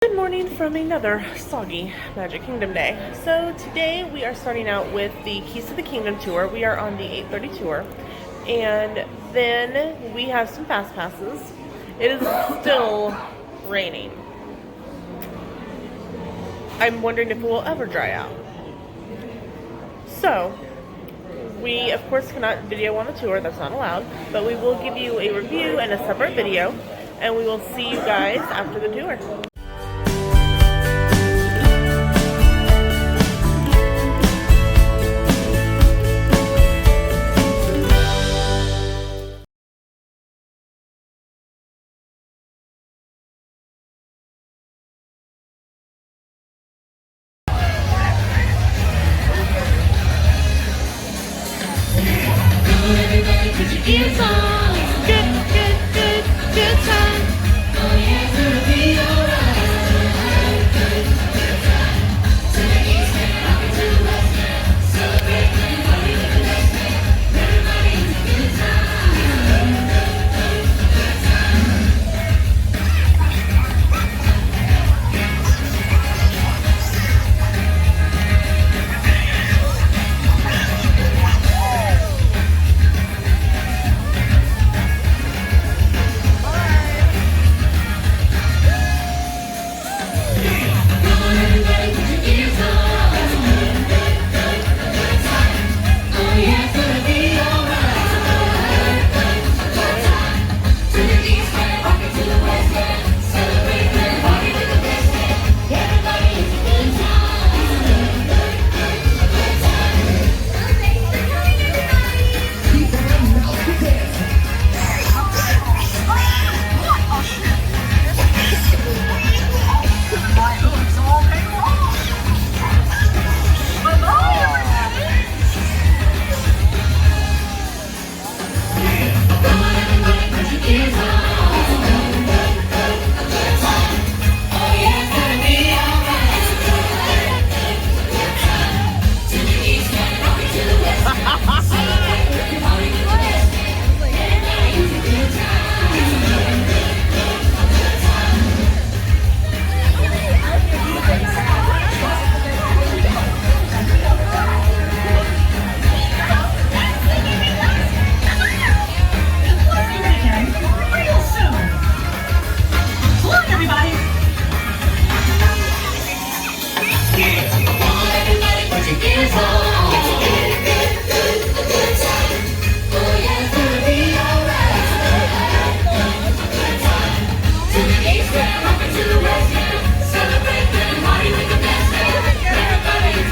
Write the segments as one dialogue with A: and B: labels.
A: Good morning from another soggy Magic Kingdom day. So today we are starting out with the Keys to the Kingdom tour. We are on the 8:30 tour, and then we have some fast passes. It is still raining. I'm wondering if it will ever dry out. So we of course cannot video on the tour, that's not allowed, but we will give you a review and a separate video, and we will see you guys after the tour.
B: Everybody put your ears on. Good time. Oh yeah, it's gonna be alright. Good time. To the east and up to the west end. Celebrate everybody to the next end. Everybody has a good time.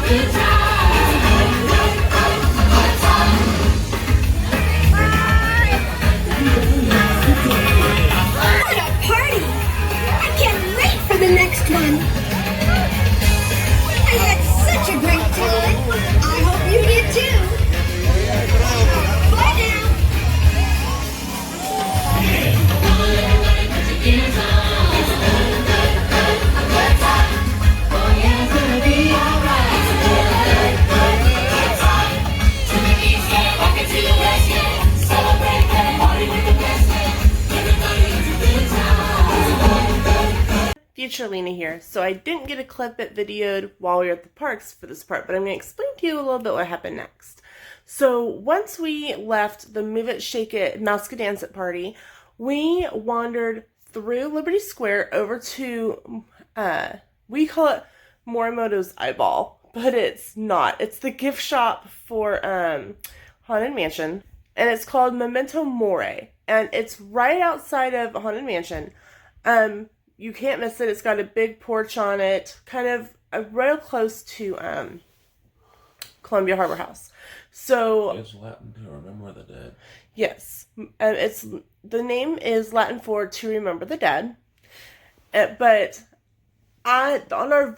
B: Good time.
A: Future Lena here. So I didn't get a clip that videoed while we were at the parks for this part, but I'm going to explain to you a little bit what happened next. So once we left the Move It, Shake It, Mouska Dance It party, we wandered through Liberty Square over to, we call it Morimoto's Eyeball, but it's not. It's the gift shop for Haunted Mansion, and it's called Memento Mori, and it's right outside of Haunted Mansion. You can't miss it. It's got a big porch on it, kind of real close to Columbia Harbor House. So
C: it's Latin to remember the dead.
A: Yes, the name is Latin for to remember the dead. But on the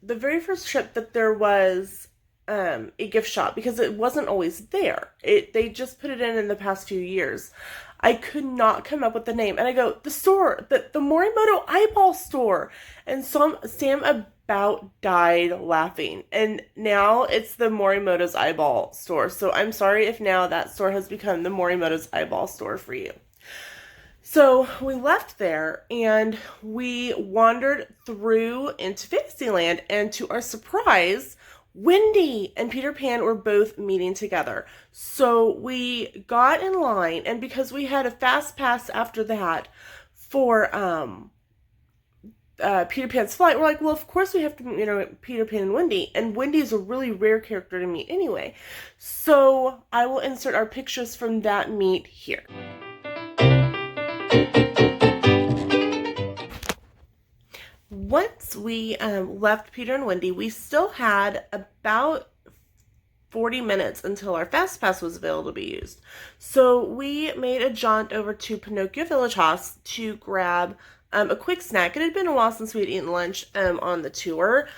A: very first trip that there was a gift shop, because it wasn't always there. They just put it in the past few years. I could not come up with the name. And I go, the store, the Morimoto Eyeball store. And Sam about died laughing. And now it's the Morimoto's Eyeball store. So I'm sorry if now that store has become the Morimoto's Eyeball store for you. So we left there and we wandered through into Fantasyland, and to our surprise, Wendy and Peter Pan were both meeting together. So we got in line, and because we had a fast pass after that for Peter Pan's flight, we're like, well, of course we have to meet, Peter Pan and Wendy. And Wendy is a really rare character to meet anyway. So I will insert our pictures from that meet here. Once we left Peter and Wendy, we still had about 40 minutes until our fast pass was available to be used. So we made a jaunt over to Pinocchio Village House to grab a quick snack. It had been a while since we had eaten lunch on the tour.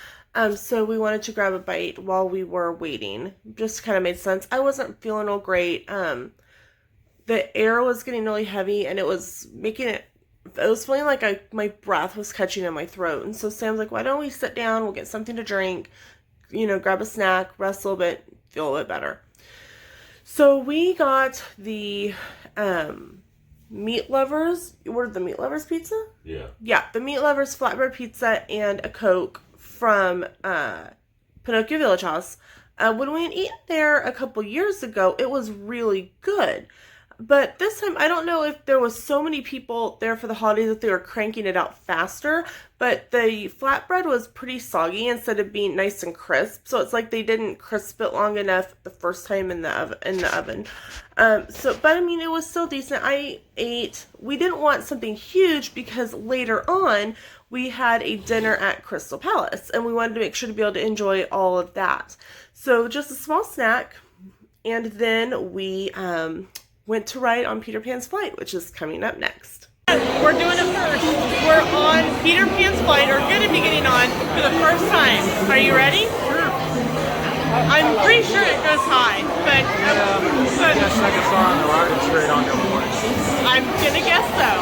A: So we wanted to grab a bite while we were waiting. Just kind of made sense. I wasn't feeling all great. The air was getting really heavy, and it was making it, I was feeling like my breath was catching in my throat. And so Sam's like, why don't we sit down, we'll get something to drink, grab a snack, rest a little bit, feel a little bit better. So we got the Meat Lovers, ordered the Meat Lovers pizza?
C: Yeah.
A: Yeah, the Meat Lovers flatbread pizza and a Coke from Pinocchio Village House. When we had eaten there a couple years ago, it was really good. But this time, I don't know if there was so many people there for the holidays that they were cranking it out faster, but the flatbread was pretty soggy instead of being nice and crisp. So it's like they didn't crisp it long enough the first time in the oven. But I mean, it was still decent. I ate. We didn't want something huge because later on we had a dinner at Crystal Palace, and we wanted to make sure to be able to enjoy all of that. So just a small snack, and then we went to ride on Peter Pan's flight, which is coming up next. We're doing it first. We're on Peter Pan's flight, or going to be getting on for the first time. Are you ready? Sure. I'm pretty sure it goes high, but
D: I guess second star on the rocket straight on your voice.
A: I'm gonna guess so.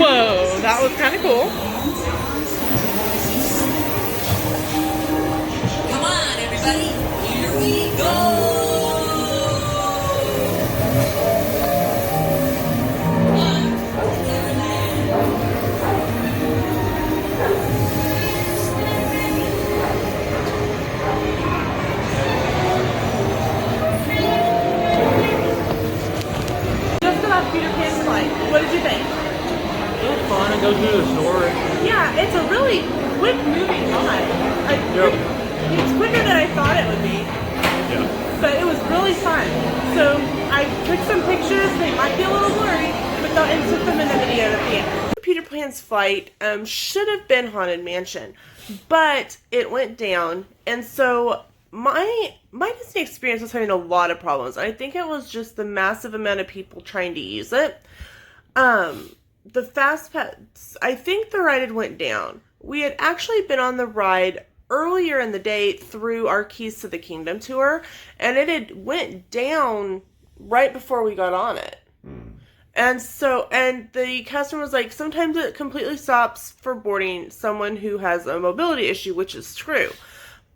A: Whoa, that was kind of cool.
B: Come on, everybody, here we go.
A: Just about Peter Pan's flight. What did you think?
D: It was fun. I go through the story.
A: Yeah, it's a really quick moving ride. It's quicker than I thought it would be.
D: Yeah.
A: But it was really fun. So I took some pictures. They might be a little blurry, but they'll insert them in the video at the end. Peter Pan's flight should have been Haunted Mansion, but it went down, and so my Disney experience was having a lot of problems. I think it was just the massive amount of people trying to use it. The fast pass, I think the ride had went down. We had actually been on the ride earlier in the day through our Keys to the Kingdom tour, and it had went down right before we got on it. And the customer was like, sometimes it completely stops for boarding someone who has a mobility issue, which is true.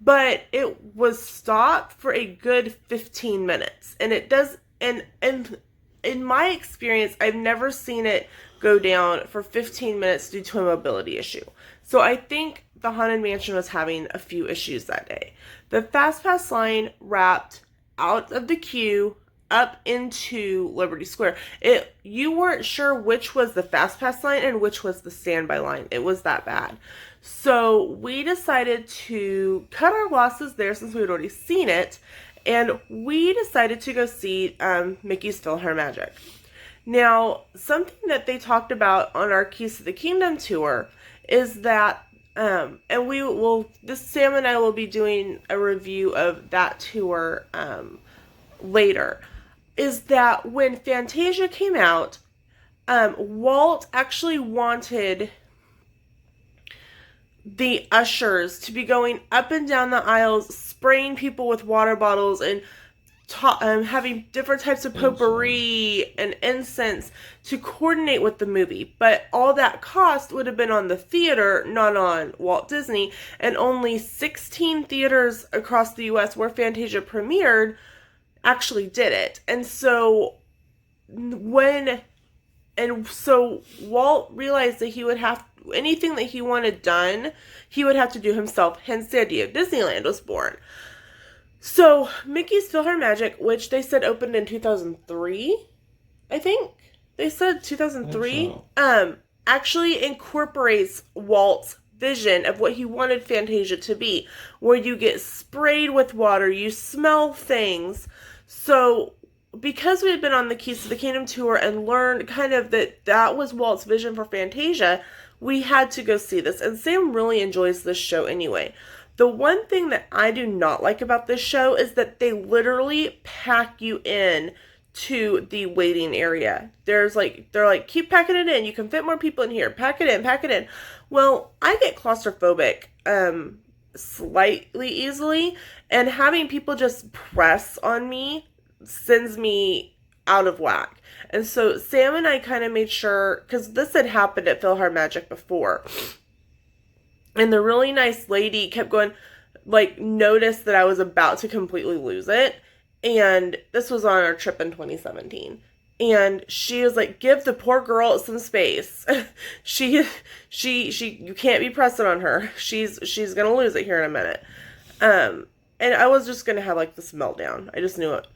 A: But it was stopped for a good 15 minutes. And it does, and in my experience, I've never seen it go down for 15 minutes due to a mobility issue. So I think the Haunted Mansion was having a few issues that day. The Fast Pass line wrapped out of the queue up into Liberty Square. You weren't sure which was the Fast Pass line and which was the standby line. It was that bad. So we decided to cut our losses there since we had already seen it, and we decided to go see Mickey's Phillharmagic. Now, something that they talked about on our Keys to the Kingdom tour is that, and Sam and I will be doing a review of that tour later, is that when Fantasia came out, Walt actually wanted the ushers to be going up and down the aisles, spraying people with water bottles and having different types of potpourri and incense to coordinate with the movie. But all that cost would have been on the theater, not on Walt Disney. And only 16 theaters across the U.S. where Fantasia premiered actually did it. And so Walt realized that he would have anything that he wanted done, he would have to do himself. Hence the idea of Disneyland was born. So Mickey's Phillharmagic, which they said opened in 2003, I think they said 2003, actually incorporates Walt's vision of what he wanted Fantasia to be, where you get sprayed with water, you smell things. So because we had been on the Keys to the Kingdom tour and learned kind of that was Walt's vision for Fantasia, we had to go see this. And Sam really enjoys this show anyway. The one thing that I do not like about this show is that they literally pack you in to the waiting area. They're like, keep packing it in. You can fit more people in here. Pack it in, pack it in. Well, I get claustrophobic slightly easily, and having people just press on me sends me out of whack. And so Sam and I kind of made sure, because this had happened at Phillharmagic before, and the really nice lady kept going, like, noticed that I was about to completely lose it. And this was on our trip in 2017. And she was like, give the poor girl some space. You can't be pressing on her. She's going to lose it here in a minute. And I was just going to have, like, this meltdown. I just knew it.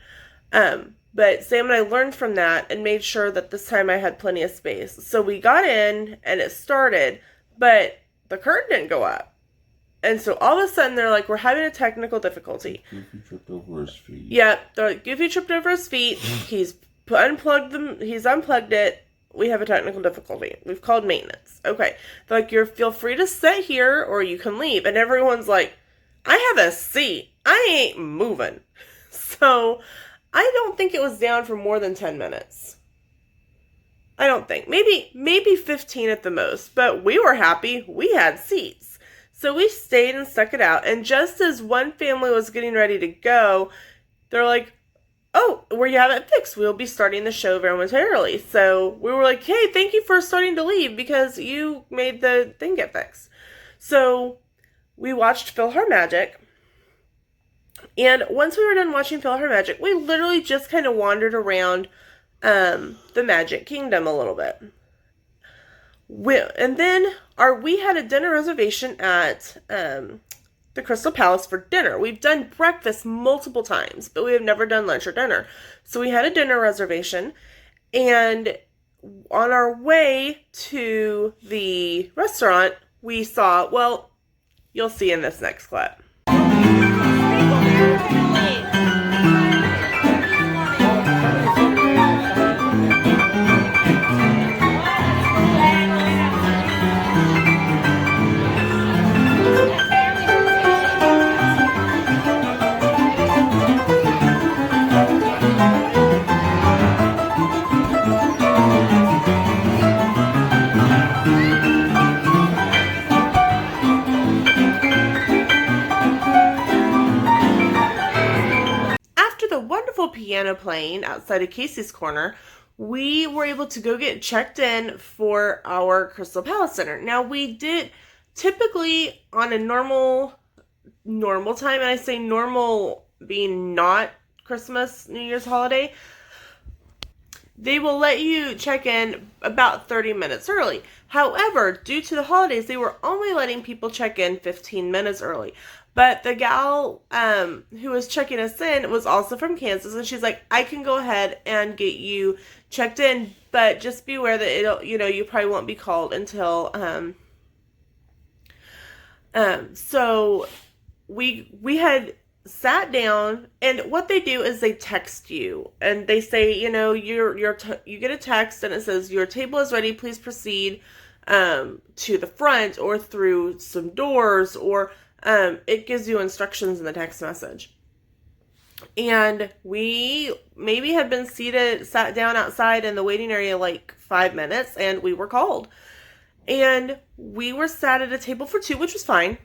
A: But Sam and I learned from that and made sure that this time I had plenty of space. So we got in and it started, but the curtain didn't go up. And so all of a sudden they're like, we're having a technical difficulty.
C: Goofy tripped over his feet.
A: Yeah, they're like, Goofy tripped over his feet. He's unplugged it. We have a technical difficulty. We've called maintenance. Okay. They're like, feel free to sit here or you can leave. And everyone's like, I have a seat. I ain't moving. So I don't think it was down for more than 10 minutes. I don't think. Maybe 15 at the most. But we were happy. We had seats. So we stayed and stuck it out. And just as one family was getting ready to go, they're like, oh, where you have it fixed, we'll be starting the show momentarily. So we were like, hey, thank you for starting to leave because you made the thing get fixed. So we watched Phillharmagic. And once we were done watching Phillharmagic, we literally just kind of wandered around the Magic Kingdom a little bit. And then we had a dinner reservation at the Crystal Palace for dinner. We've done breakfast multiple times, but we have never done lunch or dinner. So we had a dinner reservation, and on our way to the restaurant, we saw, well, you'll see in this next clip. Piano playing outside of Casey's Corner, we were able to go get checked in for our Crystal Palace dinner. Now, we did typically on a normal time, and I say normal being not Christmas, New Year's holiday, they will let you check in about 30 minutes early. However, due to the holidays, they were only letting people check in 15 minutes early. But the gal who was checking us in was also from Kansas, and she's like, I can go ahead and get you checked in, but just be aware that you probably won't be called until so we had sat down, and what they do is they text you, and they say, you get a text, and it says, your table is ready, please proceed to the front or through some doors, or it gives you instructions in the text message. And we maybe had been sat down outside in the waiting area like 5 minutes, and we were called. And we were sat at a table for two, which was fine.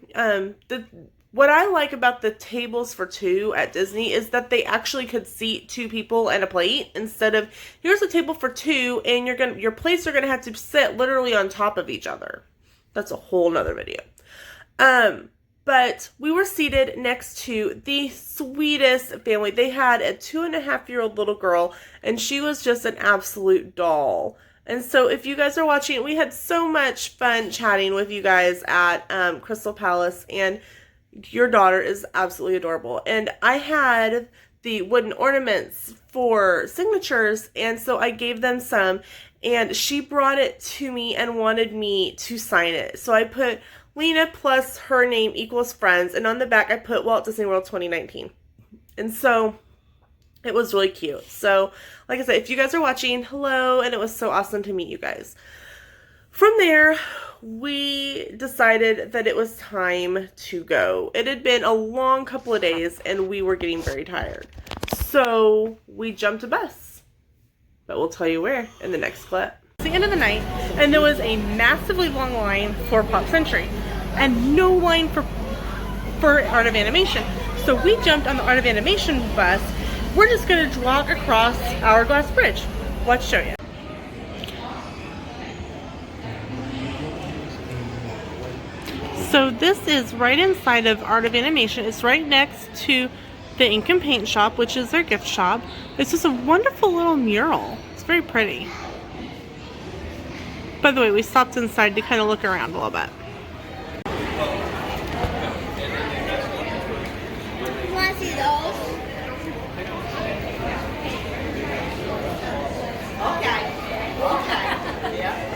A: what I like about the tables for two at Disney is that they actually could seat two people and a plate instead of here's a table for two and your plates are gonna have to sit literally on top of each other. That's a whole nother video. But we were seated next to the sweetest family. They had a 2.5-year-old little girl, and she was just an absolute doll. And so if you guys are watching, we had so much fun chatting with you guys at Crystal Palace, and your daughter is absolutely adorable. And I had the wooden ornaments for signatures, and so I gave them some, and she brought it to me and wanted me to sign it. So I put Lena plus her name equals friends, and on the back I put Walt Disney World 2019. And so it was really cute. So like I said, if you guys are watching, hello, and it was so awesome to meet you guys. From there, we decided that it was time to go. It had been a long couple of days and we were getting very tired. So we jumped a bus, but we'll tell you where in the next clip. It's the end of the night and there was a massively long line for Pop Century and no line for Art of Animation. So we jumped on the Art of Animation bus. We're just gonna walk across Hourglass Bridge. Let's show you. So this is right inside of Art of Animation. It's right next to the ink and paint shop, which is their gift shop. It's just a wonderful little mural. It's very pretty. By the way, we stopped inside to kind of look around a little bit.
B: You want to see those? Okay. Okay. Yeah.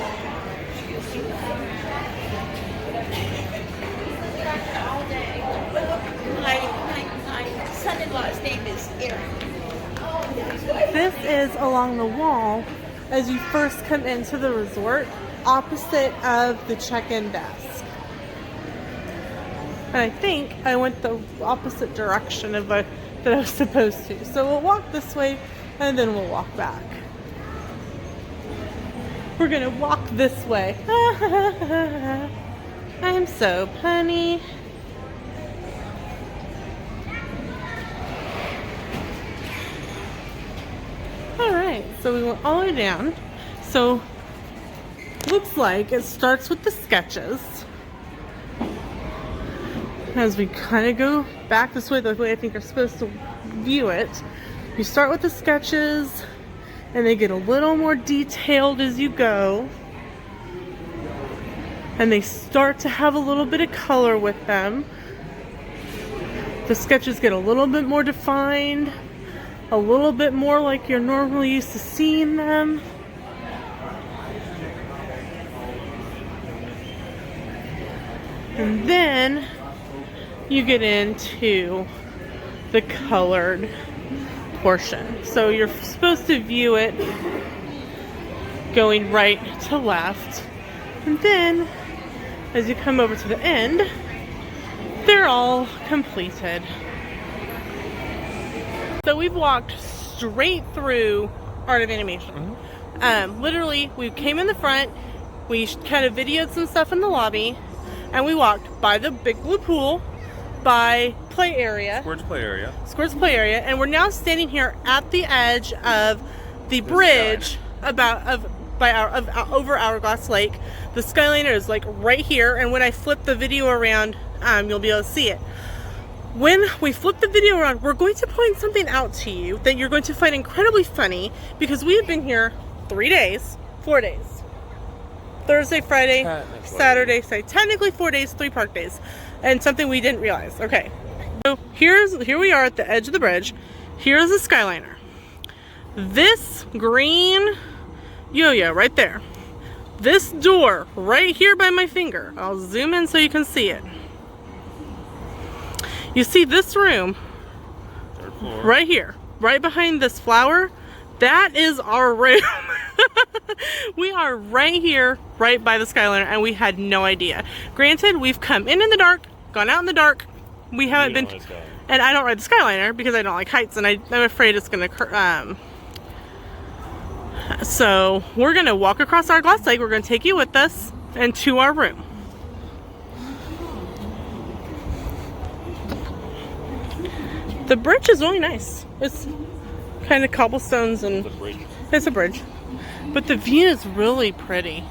B: My son-in-law's name is Aaron.
A: This is along the wall as you first come into the resort, opposite of the check-in desk. And I think I went the opposite direction of that I was supposed to. So we'll walk this way and then we'll walk back. We're gonna walk this way. I'm so punny. Alright, so we went all the way down. So, looks like it starts with the sketches. As we kind of go back this way, the way I think you're supposed to view it. You start with the sketches, and they get a little more detailed as you go. And they start to have a little bit of color with them. The sketches get a little bit more defined. A little bit more like you're normally used to seeing them. And then you get into the colored portion. So you're supposed to view it going right to left. And then as you come over to the end, they're all completed. So we've walked straight through Art of Animation. Literally, we came in the front, we kind of videoed some stuff in the lobby, and we walked by the big blue pool, by play area.
D: Squirt's play area.
A: Squirt's play area, and we're now standing here at the edge of the bridge over Hourglass Lake. The Skyliner is like right here, and when I flip the video around, you'll be able to see it. When we flip the video around, we're going to point something out to you that you're going to find incredibly funny because we have been here 4 days. Thursday, Friday, Saturday, technically 4 days, 3 park days, and something we didn't realize. Okay, so here we are at the edge of the bridge. Here's the Skyliner. This green yo-yo right there. This door right here by my finger. I'll zoom in so you can see it. You see this room right here, right behind this flower? That is our room. We are right here, right by the Skyliner, and we had no idea. Granted, we've come in the dark, gone out in the dark. We haven't been, and I don't ride the Skyliner because I don't like heights, and I'm afraid it's gonna. So we're gonna walk across Hourglass Lake. We're gonna take you with us and to our room. The bridge is really nice. It's kind of cobblestones and
D: The bridge.
A: it's a bridge. But the view is really pretty.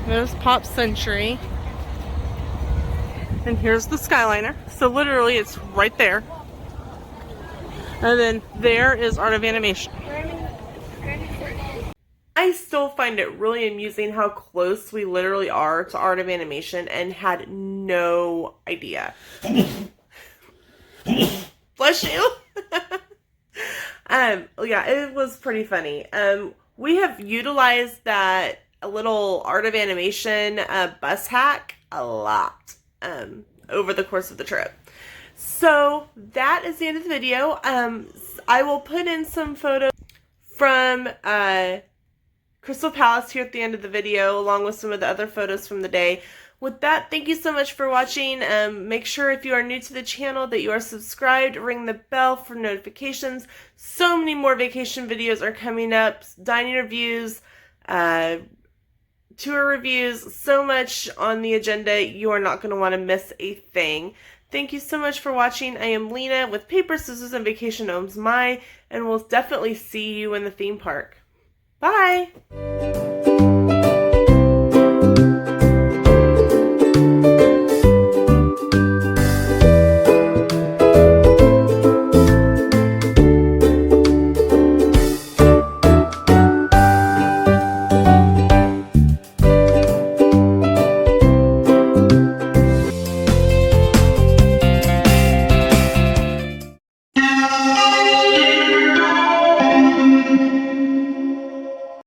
A: There's Pop Century. And here's the Skyliner. So literally it's right there. And then there is Art of Animation. I still find it really amusing how close we literally are to Art of Animation and had no idea. Bless you. Yeah, it was pretty funny. We have utilized that little Art of Animation bus hack a lot over the course of the trip. So that is the end of the video. I will put in some photos from Crystal Palace here at the end of the video, along with some of the other photos from the day. With that, thank you so much for watching. Make sure if you are new to the channel that you are subscribed, ring the bell for notifications. So many more vacation videos are coming up, dining reviews, tour reviews, so much on the agenda. You are not going to want to miss a thing. Thank you so much for watching. I am Lena with Paper, Scissors, and Vacation Ohms My, and we'll definitely see you in the theme park. Bye!